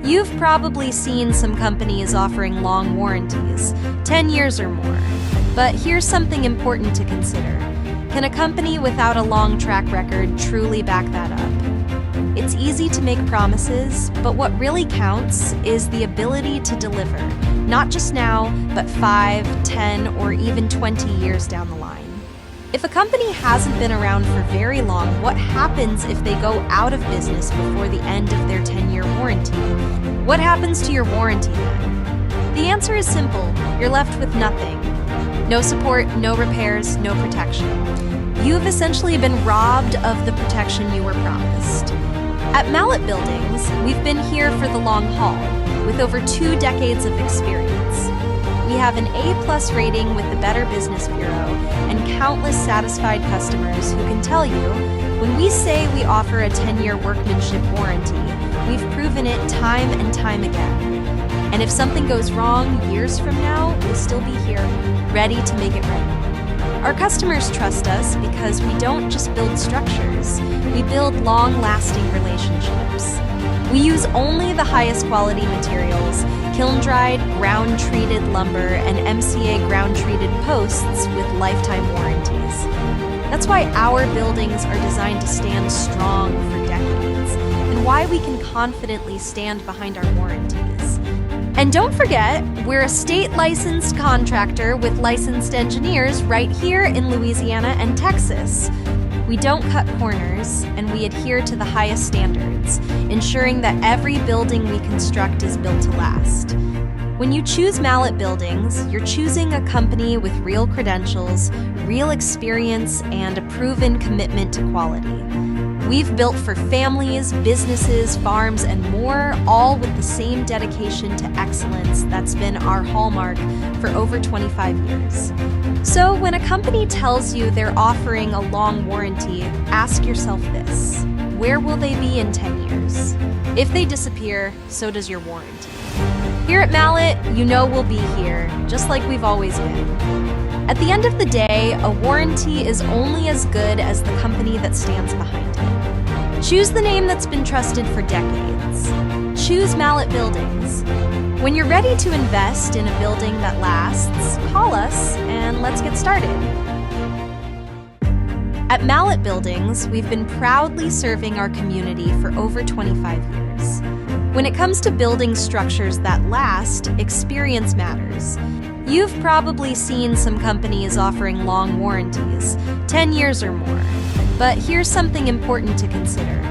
You've probably seen some companies offering long warranties, 10 years or more. But here's something important to consider. Can a company without a long track record truly back that up? It's easy to make promises, but what really counts is the ability to deliver, not just now, but 5, 10, or even 20 years down the line. If a company hasn't been around for very long, what happens if they go out of business before the end of their 10-year warranty? What happens to your warranty then? The answer is simple. You're left with nothing. No support, no repairs, no protection. You've essentially been robbed of the protection you were promised. At Mallett Buildings, we've been here for the long haul, with over 2 decades of experience. We have an A+ rating with the Better Business Bureau and countless satisfied customers who can tell you, when we say we offer a 10-year workmanship warranty, we've proven it time and time again. And if something goes wrong years from now, we'll still be here, ready to make it right. Our customers trust us because we don't just build structures, we build long-lasting relationships. We use only the highest quality materials, kiln-dried, ground-treated lumber, and MCA ground-treated posts with lifetime warranties. That's why our buildings are designed to stand strong for decades, and why we can confidently stand behind our warranties. And don't forget, we're a state-licensed contractor with licensed engineers right here in Louisiana and Texas. We don't cut corners, and we adhere to the highest standards, ensuring that every building we construct is built to last. When you choose Mallett Buildings, you're choosing a company with real credentials, real experience, and a proven commitment to quality. We've built for families, businesses, farms, and more, all with the same dedication to excellence that's been our hallmark for over 25 years. So when a company tells you they're offering a long warranty, ask yourself this: where will they be in 10 years? If they disappear, so does your warranty. Here at Mallett, you know we'll be here, just like we've always been. At the end of the day, a warranty is only as good as the company that stands behind it. Choose the name that's been trusted for decades. Choose Mallett Buildings. When you're ready to invest in a building that lasts, call us and let's get started. At Mallett Buildings, we've been proudly serving our community for over 25 years. When it comes to building structures that last, experience matters. You've probably seen some companies offering long warranties, 10 years or more. But here's something important to consider.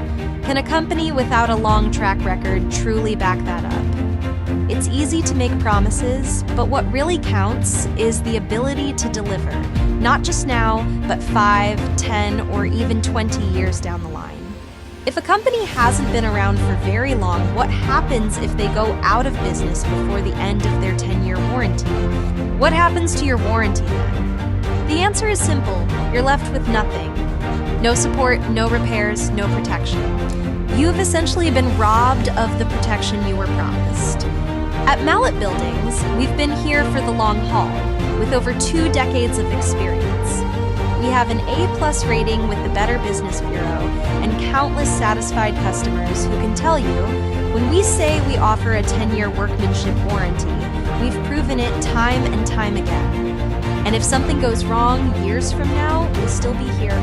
Can a company without a long track record truly back that up? It's easy to make promises, but what really counts is the ability to deliver, not just now, but 5, 10, or even 20 years down the line. If a company hasn't been around for very long, what happens if they go out of business before the end of their 10-year warranty? What happens to your warranty then? The answer is simple. You're left with nothing. No support, no repairs, no protection. You've essentially been robbed of the protection you were promised. At Mallett Buildings, we've been here for the long haul, with over 2 decades of experience. We have an A+ rating with the Better Business Bureau and countless satisfied customers who can tell you, when we say we offer a 10-year workmanship warranty, we've proven it time and time again. And if something goes wrong years from now, we'll still be here,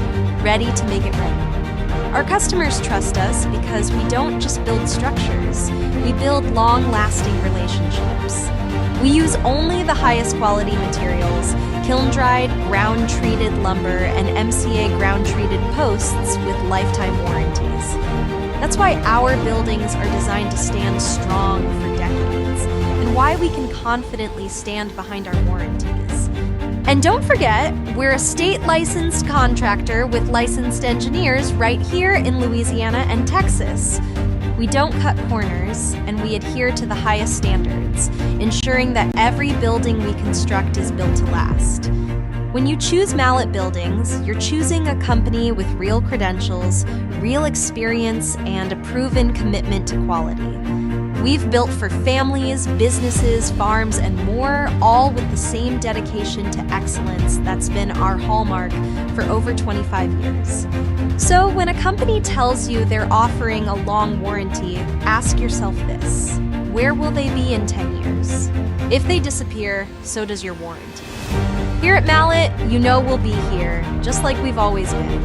ready to make it right. Our customers trust us because we don't just build structures, we build long-lasting relationships. We use only the highest quality materials, kiln-dried, ground-treated lumber, and MCA ground-treated posts with lifetime warranties. That's why our buildings are designed to stand strong for decades, and why we can confidently stand behind our warranties. And don't forget, we're a state-licensed contractor with licensed engineers right here in Louisiana and Texas. We don't cut corners, and we adhere to the highest standards, ensuring that every building we construct is built to last. When you choose Mallett Buildings, you're choosing a company with real credentials, real experience, and a proven commitment to quality. We've built for families, businesses, farms, and more, all with the same dedication to excellence that's been our hallmark for over 25 years. So when a company tells you they're offering a long warranty, ask yourself this: where will they be in 10 years? If they disappear, so does your warranty. Here at Mallett, you know we'll be here, just like we've always been.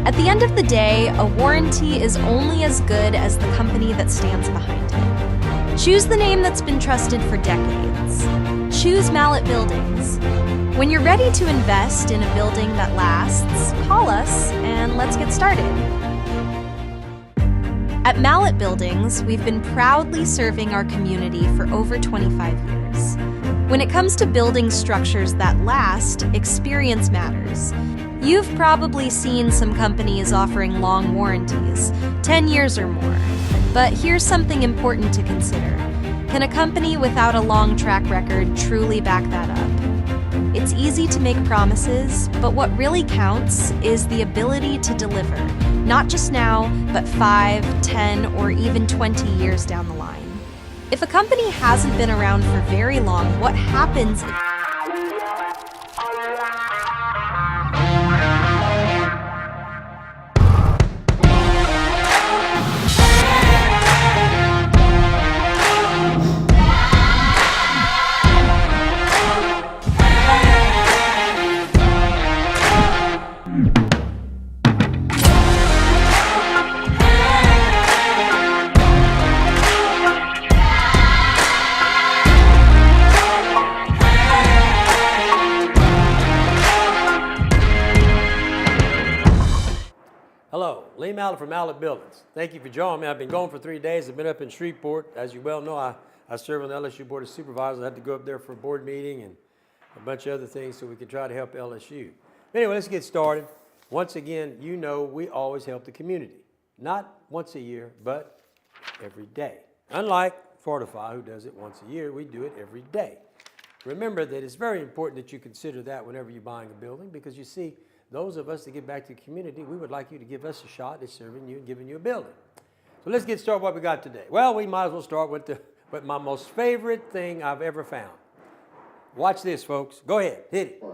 At the end of the day, a warranty is only as good as the company that stands behind it. Choose the name that's been trusted for decades. Choose Mallett Buildings. When you're ready to invest in a building that lasts, call us and let's get started. At Mallett Buildings, we've been proudly serving our community for over 25 years. When it comes to building structures that last, experience matters. You've probably seen some companies offering long warranties, 10 years or more. But here's something important to consider. Can a company without a long track record truly back that up? It's easy to make promises, but what really counts is the ability to deliver, not just now, but 5, 10, or even 20 years down the line. If a company hasn't been around for very long, what happens if Hello, Lee Mallett from Mallett Buildings. Thank you for joining me. I've been gone for 3 days. I've been up in Shreveport. As you well know, I serve on the LSU Board of Supervisors. I had to go up there for a board meeting and a bunch of other things so we can try to help LSU. Anyway, let's get started. Once again, you know we always help the community. Not once a year, but every day. Unlike Fortify, who does it once a year, we do it every day. Remember that it's very important that you consider that whenever you're buying a building, because you see, those of us that get back to the community, we would like you to give us a shot at serving you and giving you a building. So let's get started with what we got today. Well, we might as well start with my most favorite thing I've ever found. Watch this, folks. Go ahead, hit it. 3,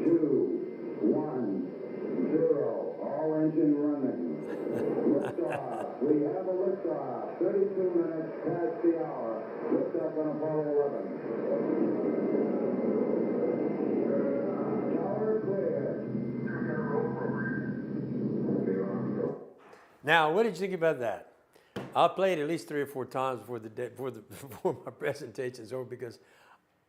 2, 1, 0. All engine running. Liftoff. We have a liftoff. 32 minutes past the hour. Liftoff on Apollo 11. Now, what did you think about that? I played at least 3 or 4 times before my presentation's over, because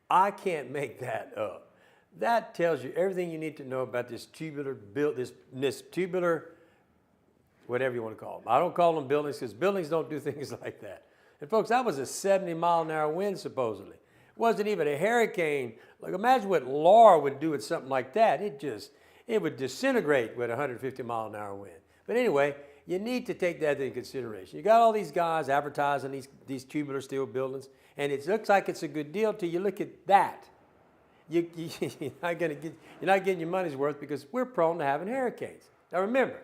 I can't make that up. That tells you everything you need to know about this tubular build, this tubular, whatever you want to call them. I don't call them buildings because buildings don't do things like that. And folks, that was a 70-mile-an-hour wind supposedly. It wasn't even a hurricane. Like, imagine what Laura would do with something like that. It would disintegrate with a 150-mile-an-hour wind. But anyway, you need to take that into consideration. You got all these guys advertising these tubular steel buildings, and it looks like it's a good deal till you look at that. You're not getting your money's worth, because we're prone to having hurricanes. Now remember,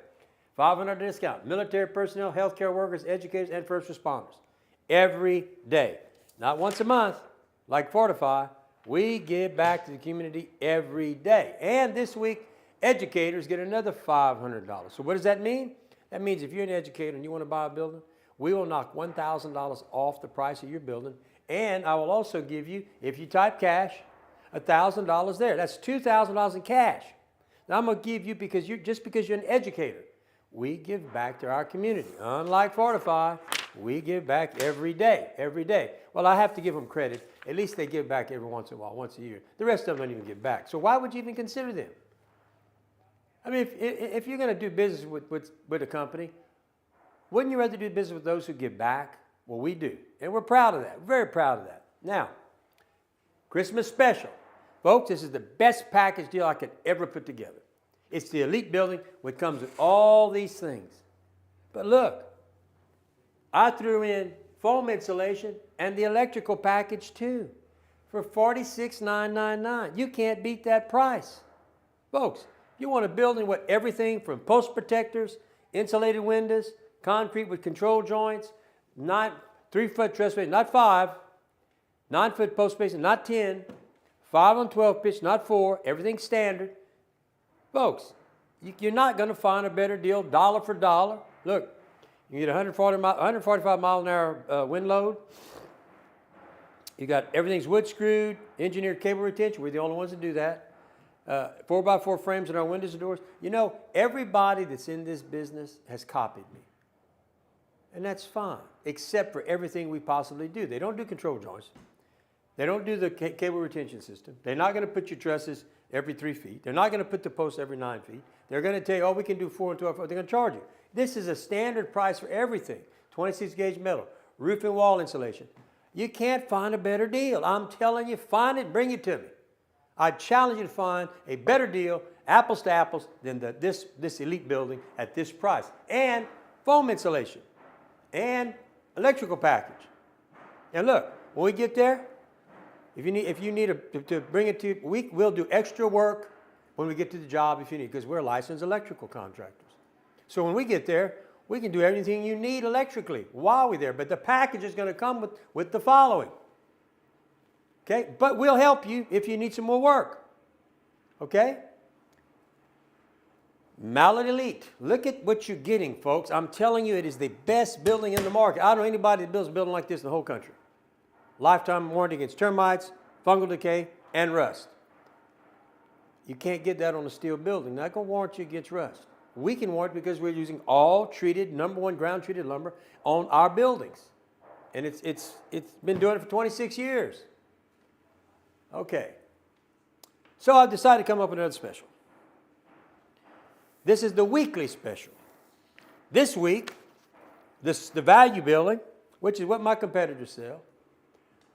$500 discount, military personnel, healthcare workers, educators, and first responders. Every day. Not once a month, like Fortify. We give back to the community every day. And this week, educators get another $500. So what does that mean? That means if you're an educator and you want to buy a building, we will knock $1,000 off the price of your building. And I will also give you, if you type cash, $1,000 there. That's $2,000 in cash. Now I'm going to give you, because you're an educator. We give back to our community. Unlike Fortify, we give back every day, every day. Well, I have to give them credit. At least they give back every once in a while, once a year. The rest of them don't even give back. So why would you even consider them? I mean, if you're going to do business with a company, wouldn't you rather do business with those who give back? Well, we do. And we're proud of that. We're very proud of that. Now, Christmas special. Folks, this is the best package deal I could ever put together. It's the elite building, which comes with all these things. But look, I threw in foam insulation and the electrical package too for $46,999. You can't beat that price. Folks, you want a building with everything from post protectors, insulated windows, concrete with control joints, 3-foot truss spacing, not 5. 9-foot post spacing, not 10. 5 on 12 pitch, not 4. Everything's standard. Folks, you're not going to find a better deal dollar for dollar. Look, you get 145 mile an hour wind load. You got everything's wood screwed, engineered cable retention. We're the only ones that do that. 4x4 frames in our windows and doors. You know, everybody that's in this business has copied me. And that's fine, except for everything we possibly do. They don't do control joints. They don't do the cable retention system. They're not going to put your trusses every 3 feet. They're not going to put the posts every 9 feet. They're going to tell you, oh, we can do 4 and 12. They're going to charge you. This is a standard price for everything. 26 gauge metal, roof and wall insulation. You can't find a better deal. I'm telling you, find it, bring it to me. I challenge you to find a better deal, apples to apples, than this elite building at this price. And foam insulation. And electrical package. And look, when we get there, if you need to bring it to, we'll do extra work when we get to the job if you need, because we're licensed electrical contractors. So when we get there, we can do everything you need electrically while we're there. But the package is going to come with the following. Okay? But we'll help you if you need some more work. Okay? Mallett Elite. Look at what you're getting, folks. I'm telling you, it is the best building in the market. I don't know anybody that builds a building like this in the whole country. Lifetime warranty against termites, fungal decay, and rust. You can't get that on a steel building. Not going to warrant you against rust. We can warrant because we're using all treated, #1 ground treated lumber on our buildings. And it's been doing it for 26 years. Okay. So I've decided to come up with another special. This is the weekly special. This week, the value building, which is what my competitors sell,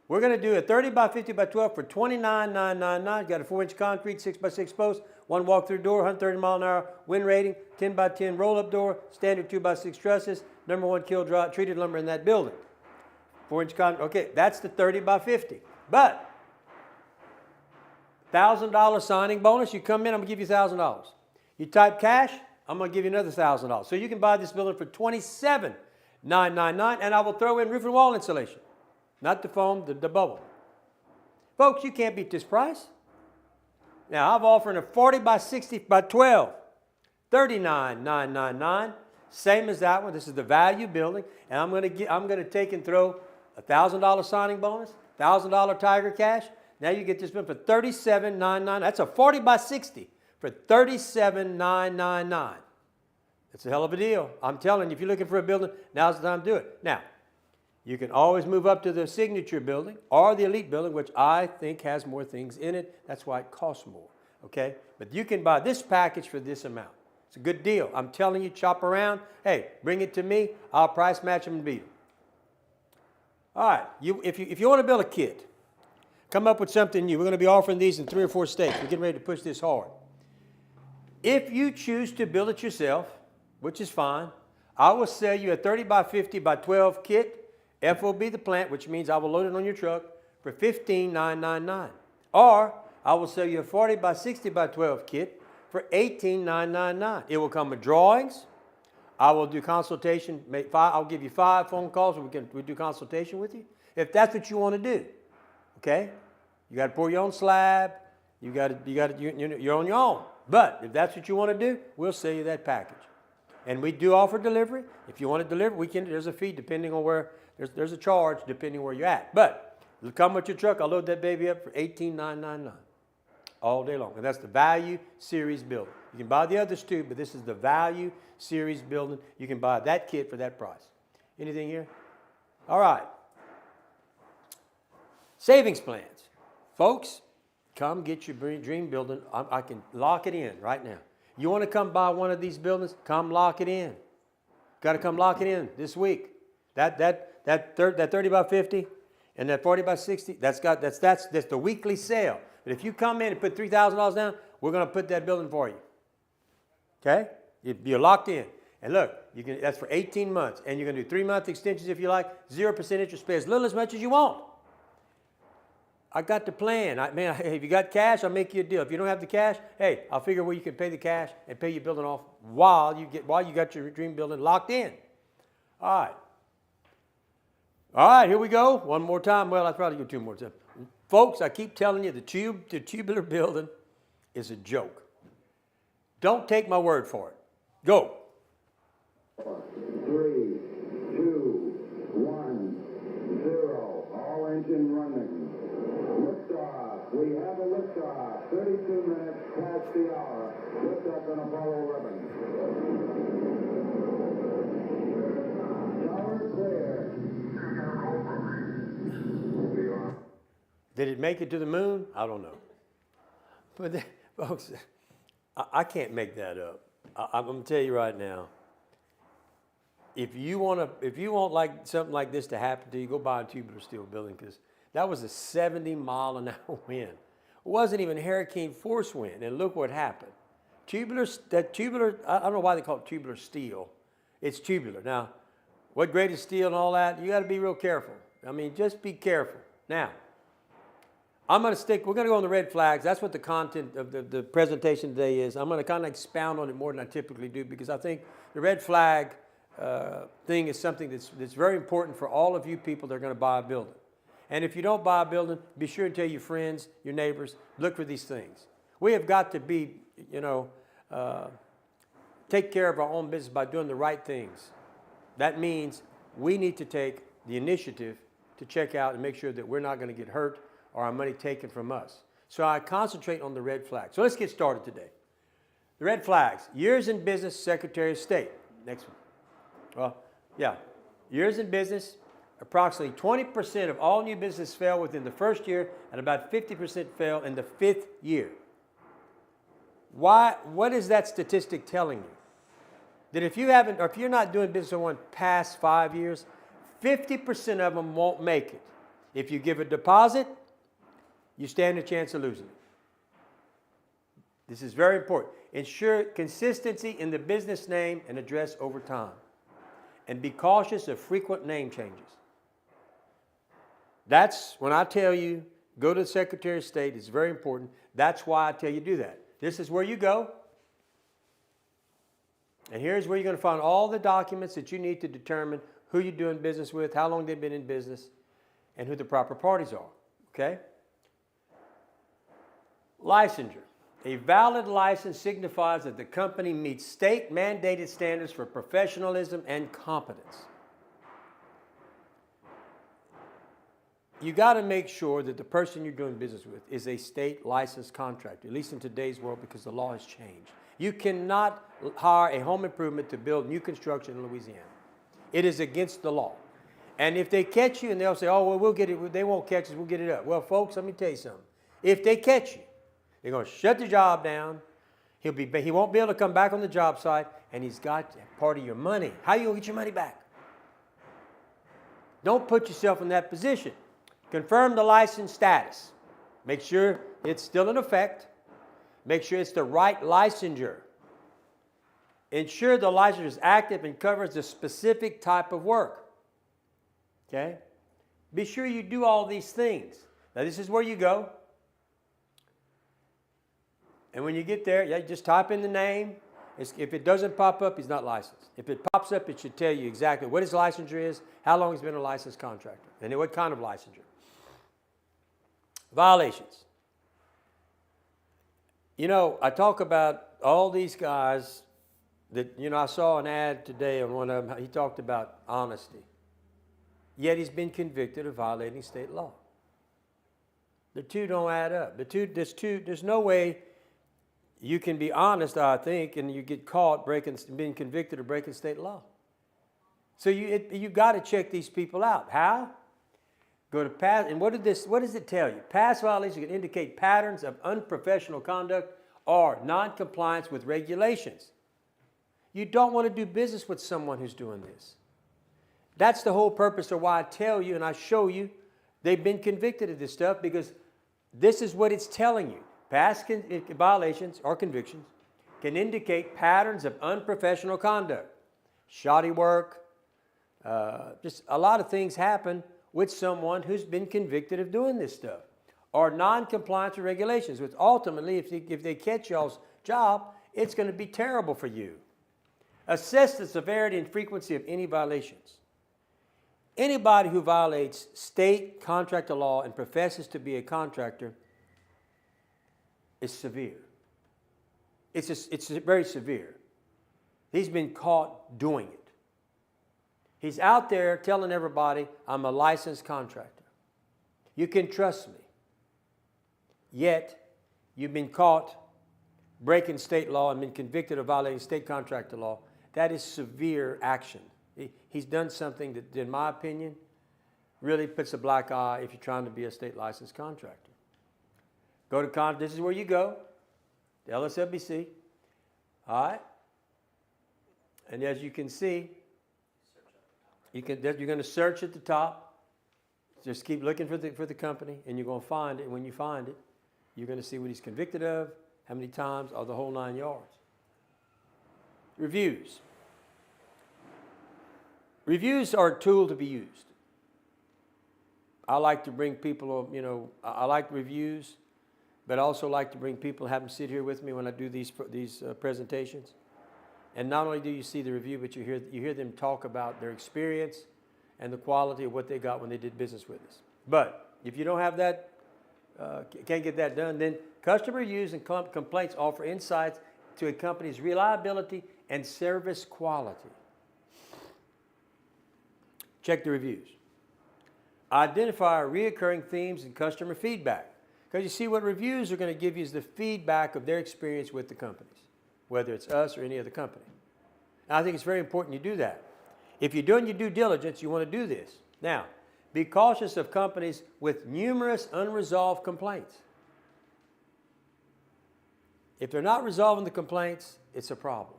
we're going to do a 30 by 50 by 12 for $29,999. Got a 4-inch concrete, 6x6 post, 1 walk-through door, 130 mile an hour wind rating, 10 by 10 roll-up door, standard 2x6 trusses, #1 kill dry treated lumber in that building. 4-inch concrete. Okay, that's the 30 by 50. But $1,000 signing bonus. You come in, I'm going to give you $1,000. You type cash, I'm going to give you another $1,000. So you can buy this building for $27,999, and I will throw in roof and wall insulation. Not the foam, the bubble. Folks, you can't beat this price. Now, I've offered a 40 by 60 by 12, $39,999. Same as that one. This is the value building, and I'm going to take and throw a $1,000 signing bonus, $1,000 Tiger cash. Now you get this building for $37,999. That's a 40 by 60 for $37,999. It's a hell of a deal. I'm telling you, if you're looking for a building, now's the time to do it. Now, you can always move up to the signature building or the elite building, which I think has more things in it. That's why it costs more, okay? But you can buy this package for this amount. It's a good deal. I'm telling you, shop around. Hey, bring it to me. I'll price match them and beat them. All right, if you want to build a kit, come up with something new. We're going to be offering these in 3 or 4 states. We're getting ready to push this hard. If you choose to build it yourself, which is fine, I will sell you a 30 by 50 by 12 kit, FOB the plant, which means I will load it on your truck for $15,999. Or I will sell you a 40 by 60 by 12 kit for $18,999. It will come with drawings. I will do consultation. I'll give you 5 phone calls. We do consultation with you if that's what you want to do. Okay, you got to pour your own slab. You're on your own. But if that's what you want to do, we'll sell you that package. And we do offer delivery. If you want to deliver, there's a fee depending on where. There's a charge depending where you're at. But it'll come with your truck. I'll load that baby up for $18,999 all day long. And that's the value series building. You can buy the others too, but this is the value series building. You can buy that kit for that price. Anything here? All right. Savings plans. Folks, come get your dream building. I can lock it in right now. You want to come buy one of these buildings? Come lock it in. Got to come lock it in this week. That 30 by 50 and that 40 by 60, that's the weekly sale. But if you come in and put $3,000 down, we're going to put that building for you. Okay? You're locked in. And look, that's for 18 months. And you're going to do 3-month extensions if you like. 0% interest, pay as little as much as you want. I got the plan. If you got cash, I'll make you a deal. If you don't have the cash, hey, I'll figure where you can pay the cash and pay your building off while you got your dream building locked in. All right. All right, here we go. One more time. Well, I'll probably go two more times. Folks, I keep telling you the tubular building is a joke. Don't take my word for it. Go. 3, 2, 1, 0. All engine running. Liftoff. We have a liftoff. 32 minutes past the hour. Liftoff on Apollo 11. Tower clear. Did it make it to the moon? I don't know. But folks, I can't make that up. I'm going to tell you right now. If you want like something like this to happen to you, go buy a tubular steel building, because that was a 70-mile-an-hour wind. It wasn't even hurricane force wind, and look what happened. Tubular, I don't know why they call it tubular steel. It's tubular. Now, what grade is steel and all that? You got to be real careful. I mean, just be careful. Now, we're going to go on the red flags. That's what the content of the presentation today is. I'm going to kind of expound on it more than I typically do, because I think the red flag thing is something that's very important for all of you people that are going to buy a building. And if you don't buy a building, be sure and tell your friends, your neighbors, look for these things. We have got to be, take care of our own business by doing the right things. That means we need to take the initiative to check out and make sure that we're not going to get hurt or our money taken from us. So I concentrate on the red flags. So let's get started today. The red flags: years in business, Secretary of State. Next one. Well, yeah, years in business, approximately 20% of all new business fail within the first year, and about 50% fail in the 5th year. Why? What is that statistic telling you? That if you're not doing business with someone past 5 years, 50% of them won't make it. If you give a deposit, you stand a chance of losing it. This is very important. Ensure consistency in the business name and address over time. And be cautious of frequent name changes. That's when I tell you, go to the Secretary of State. It's very important. That's why I tell you do that. This is where you go. And here's where you're going to find all the documents that you need to determine who you're doing business with, how long they've been in business, and who the proper parties are. Okay? Licensure. A valid license signifies that the company meets state-mandated standards for professionalism and competence. You got to make sure that the person you're doing business with is a state licensed contractor, at least in today's world, because the law has changed. You cannot hire a home improvement to build new construction in Louisiana. It is against the law. And if they catch you and they'll say, oh, well, we'll get it, they won't catch us, we'll get it up. Well, folks, let me tell you something. If they catch you, they're going to shut the job down. He won't be able to come back on the job site, and he's got part of your money. How are you going to get your money back? Don't put yourself in that position. Confirm the license status. Make sure it's still in effect. Make sure it's the right licensure. Ensure the licensure is active and covers the specific type of work. Okay? Be sure you do all these things. Now, this is where you go. And when you get there, you just type in the name. If it doesn't pop up, he's not licensed. If it pops up, it should tell you exactly what his licensure is, how long he's been a licensed contractor, and what kind of licensure. Violations. You know, I talk about all these guys that, I saw an ad today on one of them. He talked about honesty. Yet he's been convicted of violating state law. The two don't add up. There's no way you can be honest, I think, and you get caught being convicted of breaking state law. So you've got to check these people out. How? Go to past, and what does it tell you? Past violations can indicate patterns of unprofessional conduct or non-compliance with regulations. You don't want to do business with someone who's doing this. That's the whole purpose of why I tell you and I show you they've been convicted of this stuff, because this is what it's telling you. Past violations or convictions can indicate patterns of unprofessional conduct. Shoddy work, just a lot of things happen with someone who's been convicted of doing this stuff. Or non-compliance with regulations, which ultimately, if they catch y'all's job, it's going to be terrible for you. Assess the severity and frequency of any violations. Anybody who violates state contractor law and professes to be a contractor is severe. It's very severe. He's been caught doing it. He's out there telling everybody, I'm a licensed contractor. You can trust me. Yet, you've been caught breaking state law and been convicted of violating state contractor law. That is severe action. He's done something that, in my opinion, really puts a black eye if you're trying to be a state licensed contractor. Go to this is where you go, the LSWC. All right? And as you can see, you're going to search at the top. Just keep looking for the company, and you're going to find it. And when you find it, you're going to see what he's convicted of, how many times, or the whole 9 yards. Reviews. Reviews are a tool to be used. I like to bring people, I like reviews, but I also like to bring people, have them sit here with me when I do these presentations. And not only do you see the review, but you hear them talk about their experience and the quality of what they got when they did business with us. But if you don't have that, can't get that done, then customer reviews and complaints offer insights to a company's reliability and service quality. Check the reviews. Identify reoccurring themes in customer feedback. Because you see, what reviews are going to give you is the feedback of their experience with the companies, whether it's us or any other company. And I think it's very important you do that. If you're doing your due diligence, you want to do this. Now, be cautious of companies with numerous unresolved complaints. If they're not resolving the complaints, it's a problem.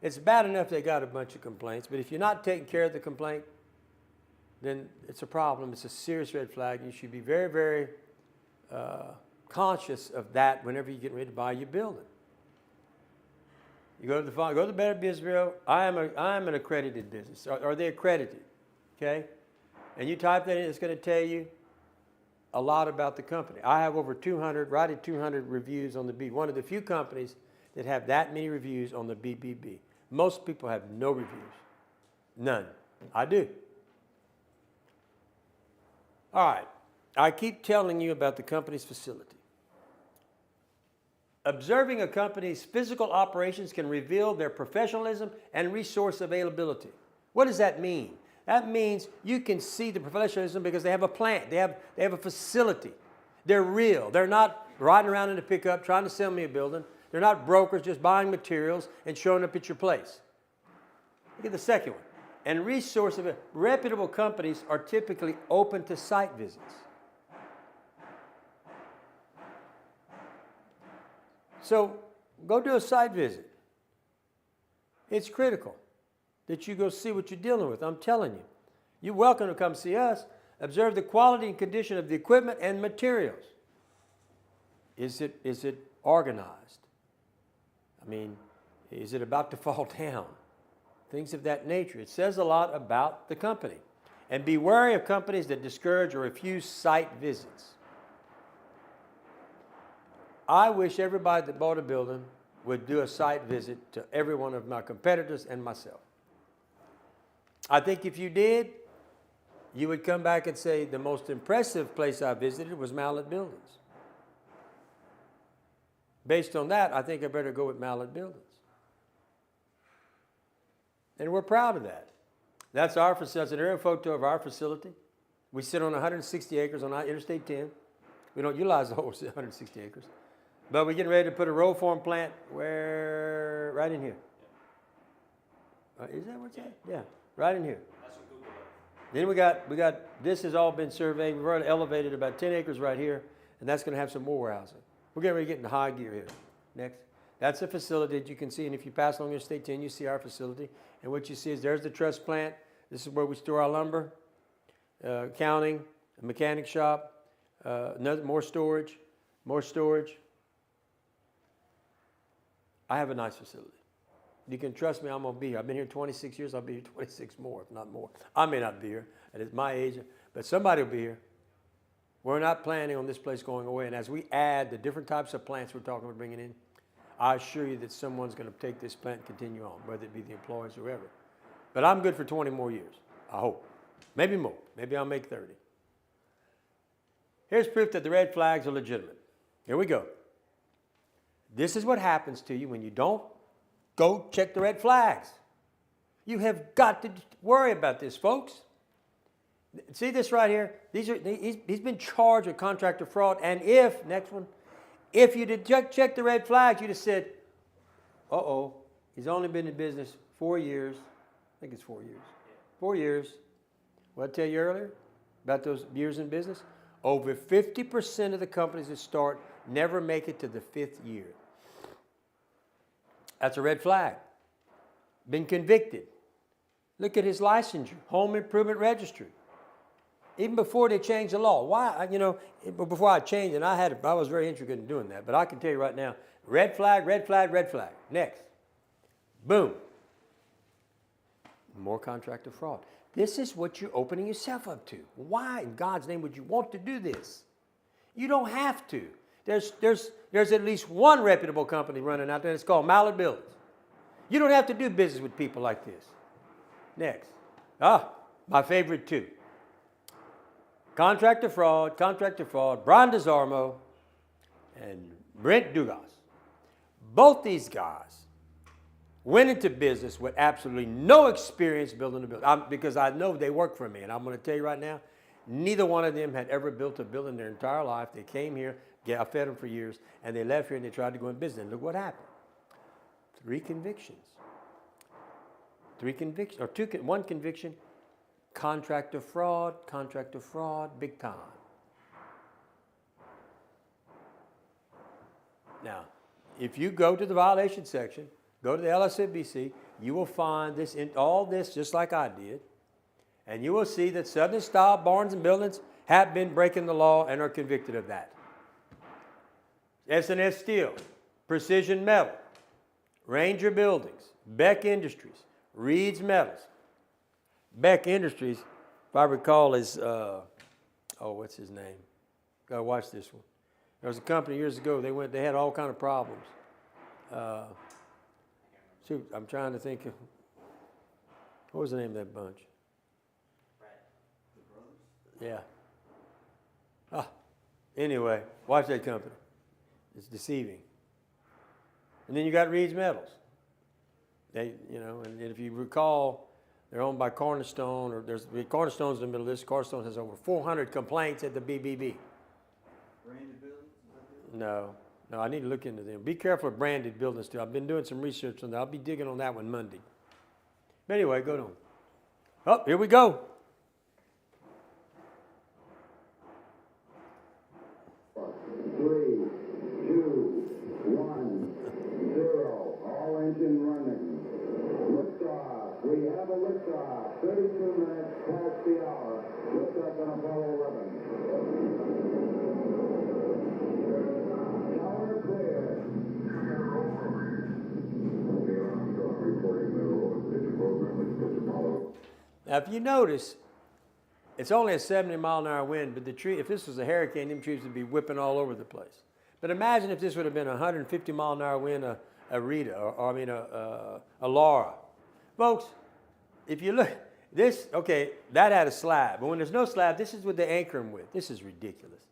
It's bad enough they got a bunch of complaints, but if you're not taking care of the complaint, then it's a problem. It's a serious red flag. You should be very, very conscious of that whenever you're getting ready to buy your building. You go to the Better Business Bureau. I am an accredited business. Are they accredited? Okay? And you type that in, it's going to tell you a lot about the company. I have over 200 reviews on the B. One of the few companies that have that many reviews on the BBB. Most people have no reviews. None. I do. All right. I keep telling you about the company's facility. Observing a company's physical operations can reveal their professionalism and resource availability. What does that mean? That means you can see the professionalism because they have a plant. They have a facility. They're real. They're not riding around in a pickup trying to sell me a building. They're not brokers just buying materials and showing up at your place. Look at the second one. And resource of it. Reputable companies are typically open to site visits. So go do a site visit. It's critical that you go see what you're dealing with. I'm telling you. You're welcome to come see us. Observe the quality and condition of the equipment and materials. Is it organized? I mean, is it about to fall down? Things of that nature. It says a lot about the company. And be wary of companies that discourage or refuse site visits. I wish everybody that bought a building would do a site visit to every one of my competitors and myself. I think if you did, you would come back and say, the most impressive place I visited was Mallett Buildings. Based on that, I think I better go with Mallett Buildings. And we're proud of that. That's our facility. That's an aerial photo of our facility. We sit on 160 acres on Interstate 10. We don't utilize the whole 160 acres. But we're getting ready to put a roll form plant right in here. Is that what's that? Yeah, right in here. Then we got, this has all been surveyed. We've already elevated about 10 acres right here, and that's going to have some more warehousing. We're getting ready to get into high gear here. Next. That's a facility that you can see, and if you pass along Interstate 10, you see our facility. And what you see is there's the truss plant. This is where we store our lumber, counting, a mechanic shop, more storage. I have a nice facility. You can trust me, I'm going to be here. I've been here 26 years. I'll be here 26 more, if not more. I may not be here at my age, but somebody will be here. We're not planning on this place going away. And as we add the different types of plants we're talking about bringing in, I assure you that someone's going to take this plant and continue on, whether it be the employees or whoever. But I'm good for 20 more years, I hope. maybe more. Maybe I'll make 30. Here's proof that the red flags are legitimate. Here we go. This is what happens to you when you don't go check the red flags. You have got to worry about this, folks. See this right here? He's been charged with contractor fraud. And if you did check the red flags, you'd have said, uh-oh, he's only been in business 4 years. I think it's 4 years. 4 years. What I tell you earlier about those years in business? Over 50% of the companies that start never make it to the 5th year. That's a red flag. Been convicted. Look at his licensure, home improvement registry. Even before they changed the law. Why? Before I changed it, I was very interested in doing that. But I can tell you right now, red flag, red flag, red flag. Next. Boom. More contractor fraud. This is what you're opening yourself up to. Why in God's name would you want to do this? You don't have to. There's at least one reputable company running out there. It's called Mallett Buildings. You don't have to do business with people like this. Next. My favorite two. Contractor fraud, Brian DeZarmo and Brent Dugas. Both these guys went into business with absolutely no experience building a building. Because I know they work for me, and I'm going to tell you right now, neither one of them had ever built a building their entire life. They came here, I fed them for years, and they left here and they tried to go in business. And look what happened. 3 convictions. 3 convictions, or 1 conviction. Contractor fraud, big time. Now, if you go to the violation section, go to the LSMBC, you will find all this just like I did, and you will see that Southern style barns and buildings have been breaking the law and are convicted of that. S&S Steel, Precision Metal, Ranger Buildings, Beck Industries, Reed's Metals. Beck Industries, if I recall, is, what's his name? Gotta watch this one. There was a company years ago, they had all kind of problems. I'm trying to think of, what was the name of that bunch? Yeah. Anyway, watch that company. It's deceiving. And then you got Reed's Metals. And if you recall, they're owned by Cornerstone, Cornerstone's in the middle of this. Cornerstone has over 400 complaints at the BBB. Branded buildings? No, I need to look into them. Be careful of branded buildings too. I've been doing some research on that. I'll be digging on that one Monday. But anyway, go on. Oh, here we go. Three, two, 1, 0. All engine running. Liftoff. We have a liftoff. 32 minutes past the hour. Liftoff on Apollo 11. Tower clear. Now, if you notice, it's only a 70-mile-an-hour wind, but if this was a hurricane, them trees would be whipping all over the place. But imagine if this would have been a 150-mile-an-hour wind, a Rita, a Laura. Folks, if you look, that had a slab. But when there's no slab, this is what they anchor them with. This is ridiculous.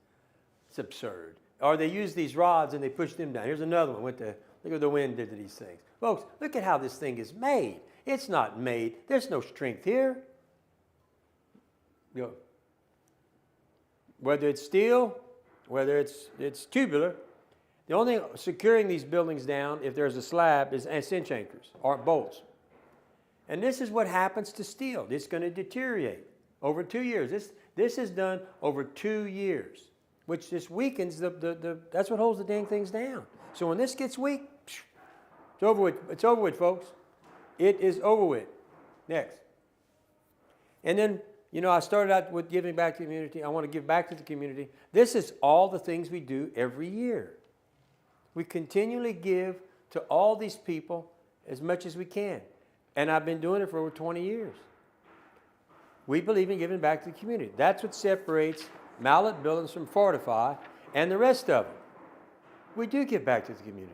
It's absurd. Or they use these rods and they push them down. Here's another one. Look what the wind did to these things. Folks, look at how this thing is made. It's not made. There's no strength here. Whether it's steel, whether it's tubular, the only thing securing these buildings down, if there's a slab, is cinch anchors or bolts. And this is what happens to steel. It's going to deteriorate over 2 years. This is done over 2 years, which just weakens that's what holds the dang things down. So when this gets weak, it's over with. It's over with, folks. It is over with. Next. And then, I started out with giving back to the community. I want to give back to the community. This is all the things we do every year. We continually give to all these people as much as we can. And I've been doing it for over 20 years. We believe in giving back to the community. That's what separates Mallett Buildings from Fortify and the rest of them. We do give back to the community.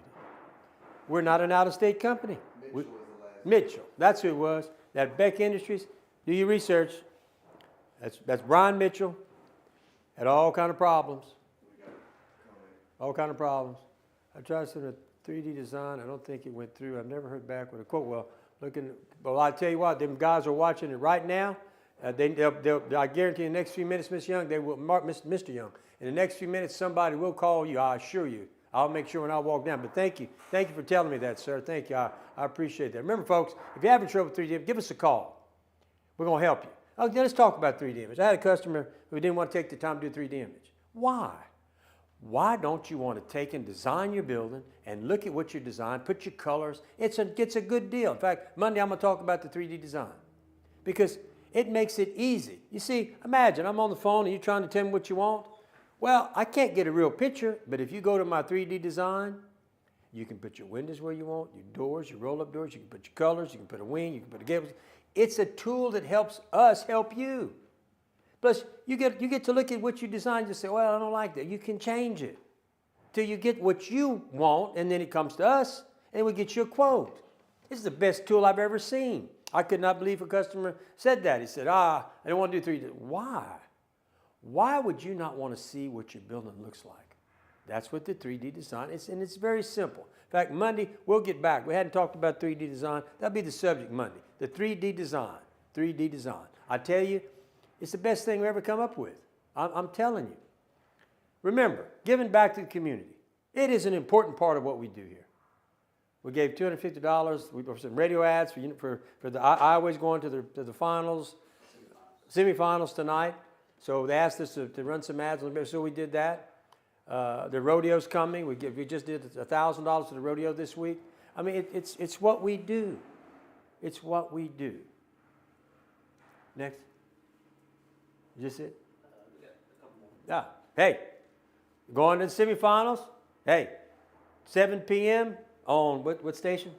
We're not an out-of-state company. Mitchell was the last. Mitchell, that's who it was. That Beck Industries, do your research. That's Brian Mitchell. Had all kind of problems. All kind of problems. I tried to send a 3D design. I don't think it went through. I've never heard back with a quote. Well, I tell you what, them guys are watching it right now. I guarantee in the next few minutes, Miss Young, they will, Mr. Young, in the next few minutes, somebody will call you. I assure you. I'll make sure when I walk down. But thank you for telling me that, sir. Thank you. I appreciate that. Remember, folks, if you're having trouble with 3D, give us a call. We're going to help you. Okay, let's talk about 3D image. I had a customer who didn't want to take the time to do 3D image. Why? Why don't you want to take and design your building and look at what you designed, put your colors? It's a good deal. In fact, Monday I'm going to talk about the 3D design because it makes it easy. You see, imagine I'm on the phone and you're trying to tell me what you want. Well, I can't get a real picture, but if you go to my 3D design, you can put your windows where you want, your doors, your roll-up doors, you can put your colors, you can put a wing, you can put a gable. It's a tool that helps us help you. Plus, you get to look at what you designed. You say, well, I don't like that. You can change it till you get what you want, and then it comes to us, and we get you a quote. This is the best tool I've ever seen. I could not believe a customer said that. He said, I don't want to do 3D. Why? Why would you not want to see what your building looks like? That's what the 3D design is, and it's very simple. In fact, Monday, we'll get back. We hadn't talked about 3D design. That'll be the subject Monday, the 3D design, 3D design. I tell you, it's the best thing we ever come up with. I'm telling you. Remember, giving back to the community. It is an important part of what we do here. We gave $250 for some radio ads for the Iowa's going to the finals, semifinals tonight. So they asked us to run some ads, so we did that. The rodeo's coming. We just did $1,000 to the rodeo this week. I mean, it's what we do. It's what we do. Next. Is this it? Yeah. Hey, going to the semifinals. Hey, 7 p.m. on what station?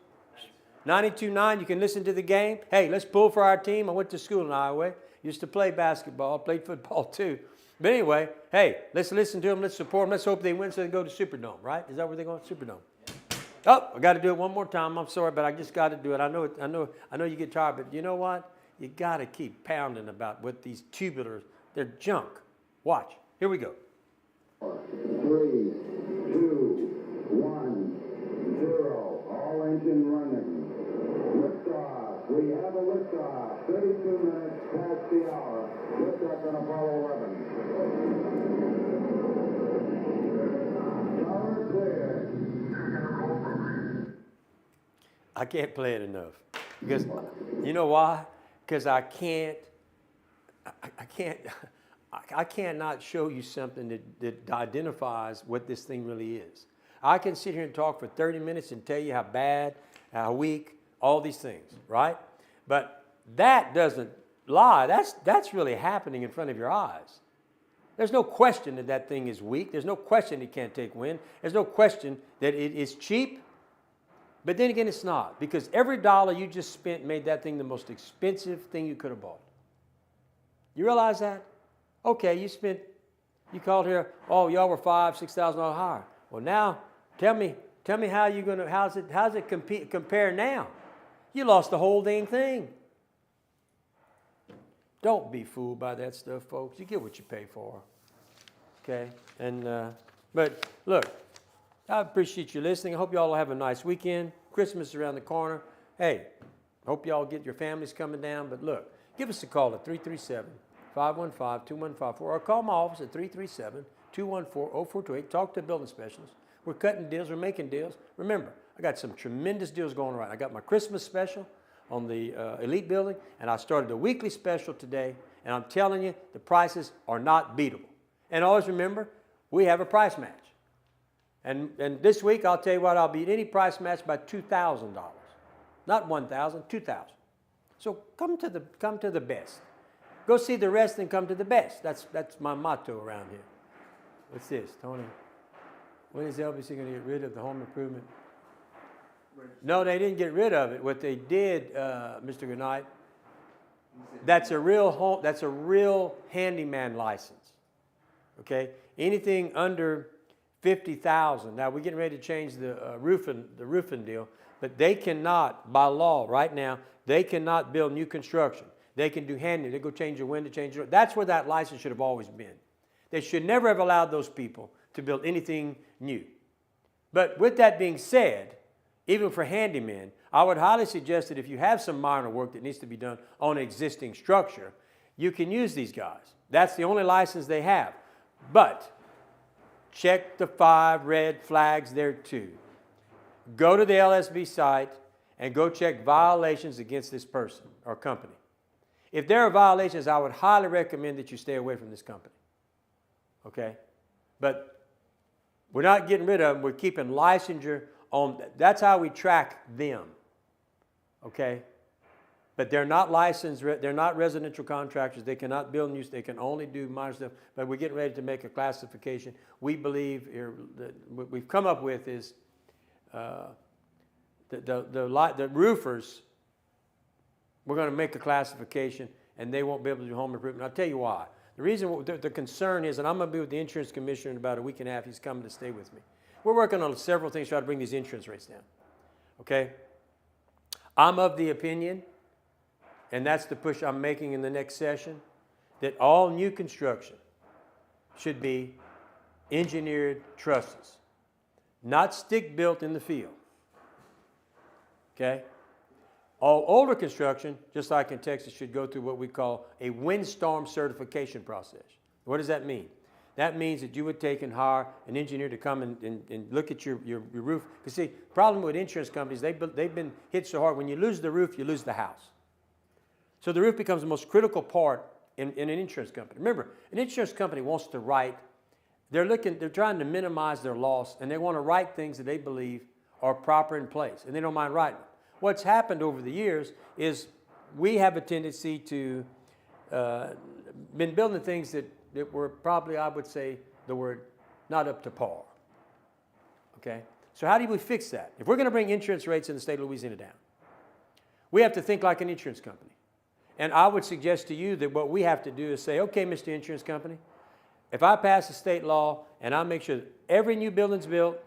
92.9. You can listen to the game. Hey, let's pull for our team. I went to school in Iowa. Used to play basketball. Played football too. But anyway, hey, let's listen to them. Let's support them. Let's hope they win so they can go to Superdome. Right? Is that where they're going? Superdome. Oh, I got to do it one more time. I'm sorry, but I just got to do it. I know you get tired, but you know what? You got to keep pounding about what these tubulars, they're junk. Watch. Here we go. 3, 2, 1, 0. All engine running. Liftoff. We have a liftoff. 32 minutes past the hour. Liftoff on Apollo 11. Tower clear. I can't play it enough. Because, you know why? Because I cannot show you something that identifies what this thing really is. I can sit here and talk for 30 minutes and tell you how bad, how weak, all these things, right? But that doesn't lie. That's really happening in front of your eyes. There's no question that that thing is weak. There's no question it can't take wind. There's no question that it is cheap. But then again, it's not, because every dollar you just spent made that thing the most expensive thing you could have bought. You realize that? Okay, you called here, oh, y'all were $5,000, $6,000 higher. Well, now, tell me how you're gonna, how's it compare now? You lost the whole dang thing. Don't be fooled by that stuff, folks. You get what you pay for. Okay, but look. I appreciate you listening. I hope you all have a nice weekend. Christmas is around the corner. Hey, hope you all get your families coming down. But look, give us a call at 337-515-2154 or call my office at 337-214-0428. Talk to a building specialist. We're cutting deals. We're making deals. Remember, I got some tremendous deals going right. I got my Christmas special on the Elite building, and I started a weekly special today. And I'm telling you, the prices are not beatable. And always remember, we have a price match. And this week, I'll tell you what, I'll beat any price match by $2,000. Not $1,000, $2,000. So come to the best. Go see the rest and come to the best. That's my motto around here. What's this, Tony? When is LBC going to get rid of the home improvement? No, they didn't get rid of it. What they did, Mr. Goodnight, that's a real handyman license. Okay? Anything under 50,000. Now we're getting ready to change the roofing deal, but they cannot, by law right now, they cannot build new construction. They can do handyman. They go change your window, change your... That's where that license should have always been. They should never have allowed those people to build anything new. But with that being said, even for handymen, I would highly suggest that if you have some minor work that needs to be done on an existing structure, you can use these guys. That's the only license they have. But check the 5 red flags there too. Go to the LSB site and go check violations against this person or company. If there are violations, I would highly recommend that you stay away from this company. Okay? But we're not getting rid of them. We're keeping licensure on. That's how we track them. Okay? But they're not licensed. They're not residential contractors. They cannot build new. They can only do minor stuff. But we're getting ready to make a classification. We believe that what we've come up with is the roofers. We're going to make a classification, and they won't be able to do home improvement. I'll tell you why. The reason, the concern is, and I'm going to be with the insurance commissioner in about a week and a half. He's coming to stay with me. We're working on several things to try to bring these insurance rates down. Okay? I'm of the opinion, and that's the push I'm making in the next session, that all new construction should be engineered trusses, not stick-built in the field. Okay? All older construction, just like in Texas, should go through what we call a windstorm certification process. What does that mean? That means that you would take and hire an engineer to come and look at your roof. Because see, problem with insurance companies, they've been hit so hard. When you lose the roof, you lose the house. So the roof becomes the most critical part in an insurance company. Remember, an insurance company wants to write, they're trying to minimize their loss, and they want to write things that they believe are proper in place, and they don't mind writing them. What's happened over the years is we have a tendency to been building things that were probably, I would say, the word, not up to par. Okay? So how do we fix that? If we're going to bring insurance rates in the state of Louisiana down, we have to think like an insurance company. And I would suggest to you that what we have to do is say, okay, Mr. Insurance Company, if I pass a state law and I make sure that every new building's built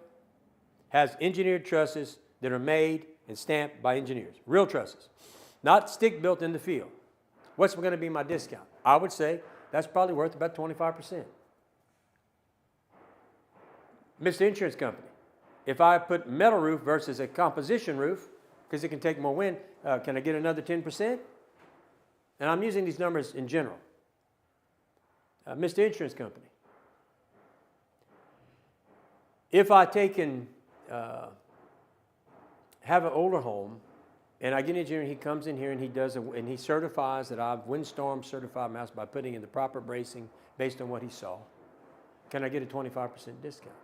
has engineered trusses that are made and stamped by engineers, real trusses, not stick built in the field, what's going to be my discount? I would say that's probably worth about 25%. Mr. Insurance Company, if I put metal roof versus a composition roof, because it can take more wind, can I get another 10%? And I'm using these numbers in general. Mr. Insurance Company, if I take and have an older home, and I get an engineer, and he comes in here and he does, and he certifies that I've windstorm certified my house by putting in the proper bracing based on what he saw, can I get a 25% discount?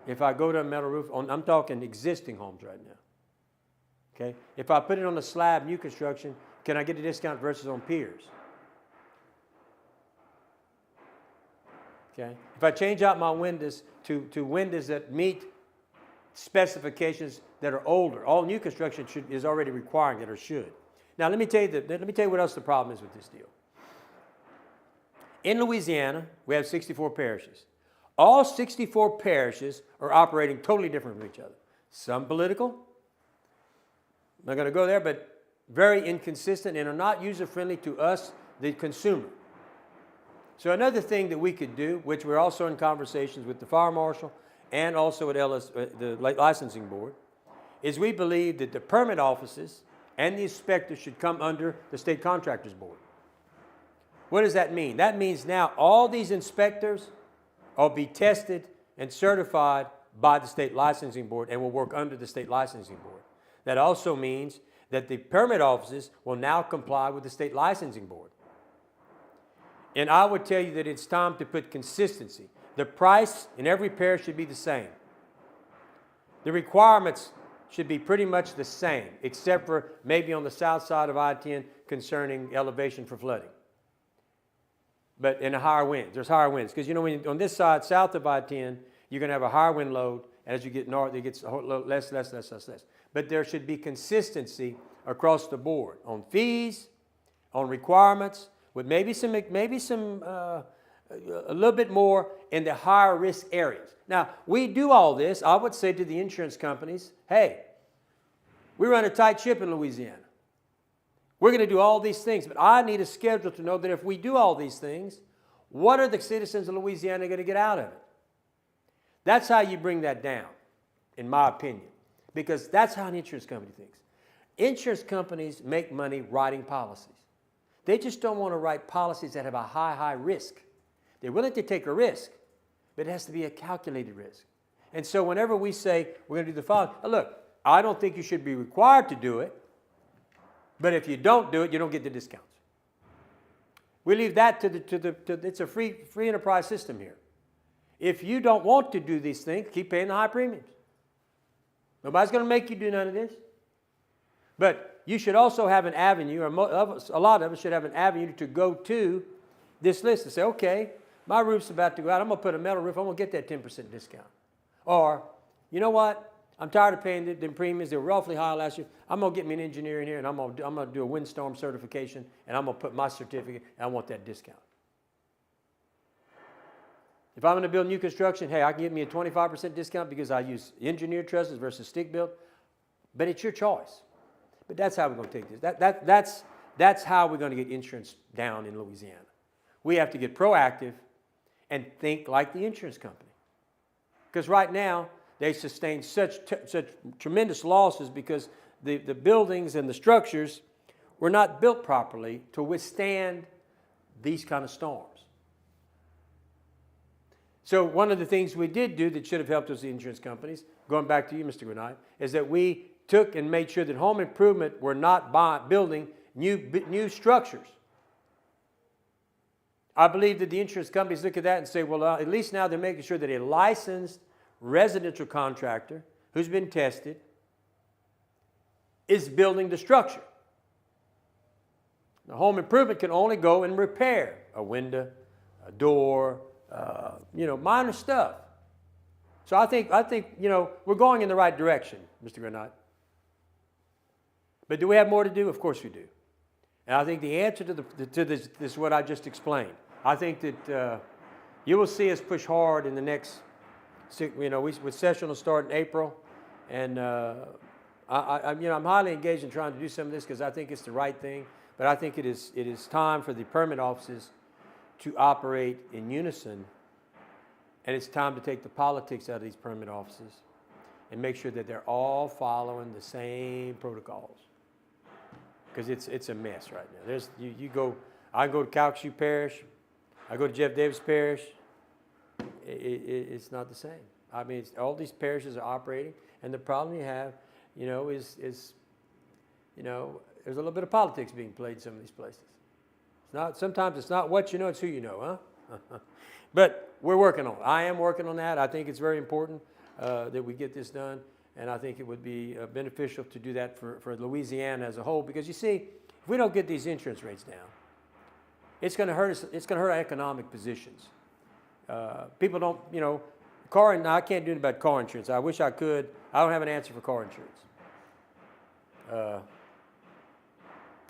If I go to a metal roof, I'm talking existing homes right now. Okay? If I put it on a slab, new construction, can I get a discount versus on piers? Okay? If I change out my windows to windows that meet specifications that are older, all new construction is already requiring it or should. Now let me tell you what else the problem is with this deal. In Louisiana, we have 64 parishes. All 64 parishes are operating totally different from each other. Some political, I'm not going to go there, but very inconsistent and are not user-friendly to us, the consumer. So another thing that we could do, which we're also in conversations with the fire marshal and also at the licensing board, is we believe that the permit offices and the inspectors should come under the state contractors board. What does that mean? That means now all these inspectors will be tested and certified by the state licensing board and will work under the state licensing board. That also means that the permit offices will now comply with the state licensing board. And I would tell you that it's time to put consistency. The price in every parish should be the same. The requirements should be pretty much the same, except for maybe on the south side of I-10 concerning elevation for flooding. But in the higher winds, there's higher winds. Because you know, on this side, south of I-10, you're going to have a higher wind load. And as you get north, it gets less. But there should be consistency across the board on fees, on requirements, with maybe a little bit more in the higher risk areas. Now, we do all this. I would say to the insurance companies, hey, we run a tight ship in Louisiana. We're going to do all these things, but I need a schedule to know that if we do all these things, what are the citizens of Louisiana going to get out of it? That's how you bring that down, in my opinion, because that's how an insurance company thinks. Insurance companies make money writing policies. They just don't want to write policies that have a high risk. They're willing to take a risk, but it has to be a calculated risk. And so whenever we say we're going to do the following, look, I don't think you should be required to do it, but if you don't do it, you don't get the discounts. We leave that it's a free enterprise system here. If you don't want to do these things, keep paying the high premiums. Nobody's going to make you do none of this. But you should also have an avenue, or a lot of us should have an avenue to go to this list and say, okay, my roof's about to go out. I'm going to put a metal roof. I'm going to get that 10% discount. Or, you know what? I'm tired of paying the premiums. They were awfully high last year. I'm going to get me an engineer in here, and I'm going to do a windstorm certification, and I'm going to put my certificate, and I want that discount. If I'm going to build new construction, hey, I can get me a 25% discount because I use engineered trusses versus stick built. But it's your choice. But that's how we're going to take this. That's how we're going to get insurance down in Louisiana. We have to get proactive and think like the insurance company. Because right now, they sustain such tremendous losses because the buildings and the structures were not built properly to withstand these kind of storms. So one of the things we did do that should have helped us, the insurance companies, going back to you, Mr. Grenade, is that we took and made sure that home improvement were not building new structures. I believe that the insurance companies look at that and say, well, at least now they're making sure that a licensed residential contractor who's been tested is building the structure. The home improvement can only go and repair a window, a door, minor stuff. So I think we're going in the right direction, Mr. Grenade. But do we have more to do? Of course we do. And I think the answer to this is what I just explained. I think that you will see us push hard in the next, with session will start in April, and I'm highly engaged in trying to do some of this because I think it's the right thing. But I think it is time for the permit offices to operate in unison, and it's time to take the politics out of these permit offices and make sure that they're all following the same protocols. Because it's a mess right now. I go to Calcasieu Parish, I go to Jeff Davis Parish. It's not the same. I mean, all these parishes are operating, and the problem you have, is there's a little bit of politics being played in some of these places. Sometimes it's not what you know, it's who you know, huh? But we're working on it. I am working on that. I think it's very important that we get this done, and I think it would be beneficial to do that for Louisiana as a whole, because you see, if we don't get these insurance rates down, it's going to hurt us. It's going to hurt our economic positions. People don't, I can't do anything about car insurance. I wish I could. I don't have an answer for car insurance.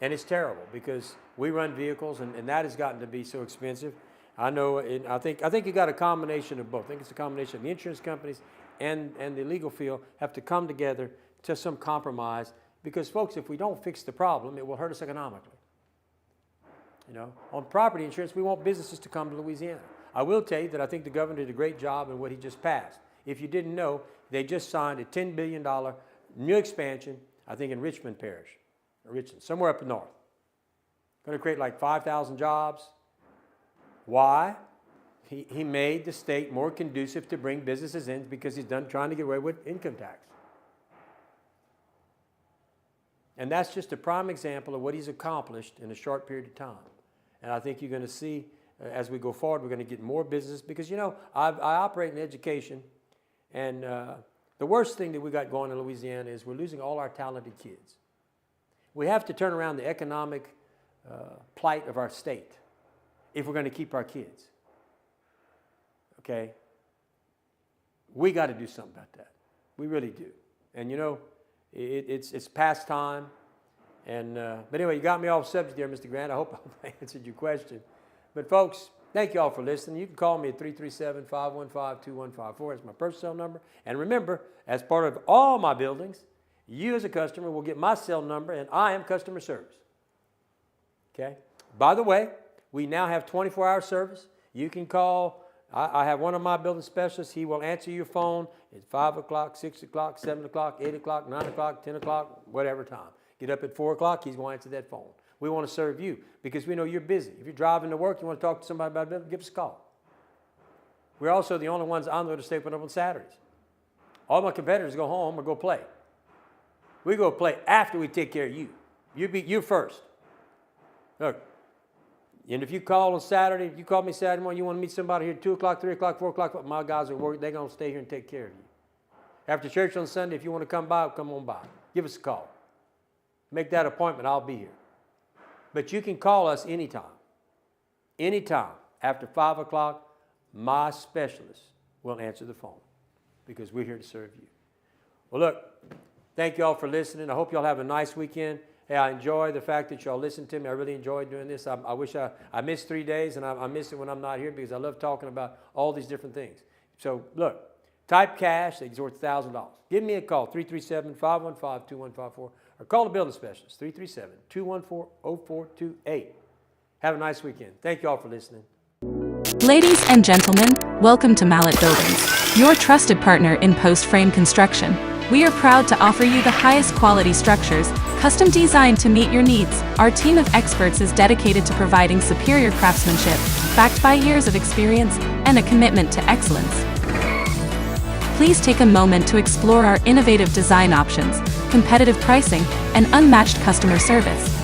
And it's terrible because we run vehicles, and that has gotten to be so expensive. I know, and I think you got a combination of both. I think it's a combination of the insurance companies and the legal field have to come together to some compromise, because, folks, if we don't fix the problem, it will hurt us economically. On property insurance, we want businesses to come to Louisiana. I will tell you that I think the governor did a great job in what he just passed. If you didn't know, they just signed a $10 billion new expansion, I think in Richmond Parish, or Richmond, somewhere up north. Going to create like 5,000 jobs. Why? He made the state more conducive to bring businesses in because he's done trying to get away with income tax. And that's just a prime example of what he's accomplished in a short period of time. And I think you're going to see, as we go forward, we're going to get more business because, I operate in education, and the worst thing that we got going in Louisiana is we're losing all our talented kids. We have to turn around the economic plight of our state if we're going to keep our kids. Okay? We got to do something about that. We really do. And it's past time. And but anyway, you got me off subject there, Mr. Grant. I hope I answered your question. But folks, thank you all for listening. You can call me at 337-515-2154. That's my personal cell number. And remember, as part of all my buildings, you as a customer will get my cell number, and I am customer service. Okay? By the way, we now have 24-hour service. You can call. I have one of my building specialists. He will answer your phone at 5 o'clock, 6 o'clock, 7 o'clock, 8 o'clock, 9 o'clock, 10 o'clock, whatever time. Get up at 4 o'clock, he's going to answer that phone. We want to serve you because we know you're busy. If you're driving to work, you want to talk to somebody about a building, give us a call. We're also the only ones on there to stay open on Saturdays. All my competitors go home or go play. We go play after we take care of you. You first. Look, and if you call on Saturday, if you call me Saturday morning, you want to meet somebody here at 2 o'clock, 3 o'clock, 4 o'clock, my guys are working, they're going to stay here and take care of you. After church on Sunday, if you want to come by, come on by. Give us a call. Make that appointment, I'll be here. But you can call us anytime. Anytime after 5 o'clock, my specialist will answer the phone because we're here to serve you. Well, look, thank you all for listening. I hope you all have a nice weekend. Hey, I enjoy the fact that y'all listen to me. I really enjoy doing this. I wish I missed 3 days, and I miss it when I'm not here because I love talking about all these different things. So, look, type cash, it's worth $1,000. Give me a call, 337-515-2154, or call the building specialist, 337-214-0428. Have a nice weekend. Thank you all for listening. Ladies and gentlemen, welcome to Mallett Buildings, your trusted partner in post-frame construction. We are proud to offer you the highest quality structures, custom designed to meet your needs. Our team of experts is dedicated to providing superior craftsmanship, backed by years of experience and a commitment to excellence. Please take a moment to explore our innovative design options, competitive pricing, and unmatched customer service.